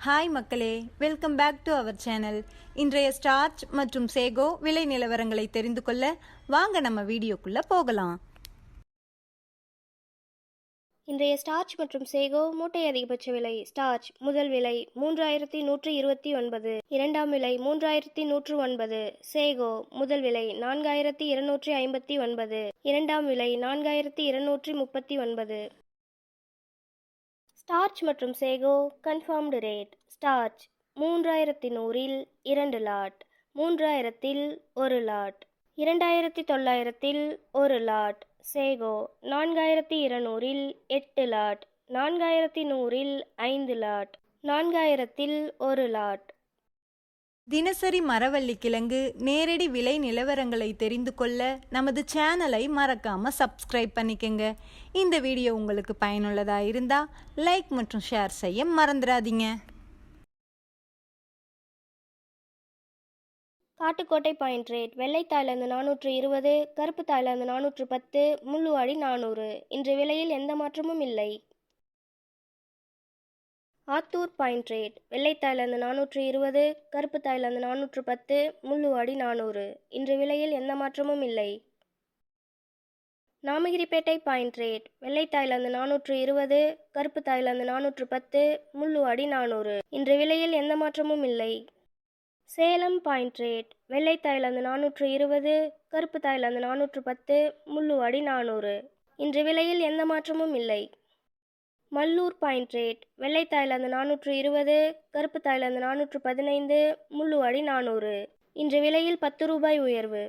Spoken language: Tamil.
ஹாய் மக்களே, welcome back to our channel. இன்றைய ஸ்டார்ச் மற்றும் சேகோ விலை நிலவரங்களை தெரிந்து கொள்ள வாங்க நம்ம வீடியோக்குள்ள போகலாம். இன்றைய ஸ்டார்ச் மற்றும் சேகோ மூட்டை அதிகபட்ச விலை. ஸ்டார்ச் முதல் விலை 3129, இரண்டாம் விலை 3109. சேகோ முதல் விலை 4259, இரண்டாம் விலை 4239. ஸ்டார்ச் மற்றும் சேகோ கன்ஃபார்ம்டு ரேட். ஸ்டார்ச் 3100-இல் 2 லாட், 3000-இல் 1 லாட், 2900-இல் 1 லாட். சேகோ 4200-இல் 8 லாட், 4100-இல் 5 லாட், 4000-இல் 1 லாட். தினசரி மரவள்ளி கிழங்கு நேரடி விலை நிலவரங்களை தெரிந்து கொள்ள நமது சேனலை மறக்காம சப்ஸ்கிரைப் பண்ணிக்கங்க. இந்த வீடியோ உங்களுக்கு பயனுள்ளதா இருந்தா லைக் மற்றும் ஷேர் செய்ய மறந்துடாதீங்க. Kattukottai point rate. வெள்ளை தாய்லாந்து 420, கருப்பு தாய்லாந்து 410, முள்ளுவாடி 400. இன்று விலையில் எந்த மாற்றமும் இல்லை. Attur point rate. வெள்ளை தாய்லாந்து 420, கருப்பு தாய்லாந்து 410, முள்ளுவாடி 400. இன்று விலையில் எந்த மாற்றமும் இல்லை. Namagiripettai point rate. வெள்ளை தாய்லாந்து 420, கருப்பு தாய்லாந்து 410, முள்ளுவாடி 400. இன்று விலையில் எந்த மாற்றமும் இல்லை. Salem point rate. வெள்ளை தாய்லாந்து 420, கருப்பு தாய்லாந்து 410, முள்ளுவாடி 400. இன்று விலையில் எந்த மாற்றமும் இல்லை. Mallur point rate. வெள்ளை தாய்லாந்து 420, கருப்பு தாய்லாந்து 415, முள்ளுவாடி 400. இன்று விலையில் 10 ரூபாய் உயர்வு.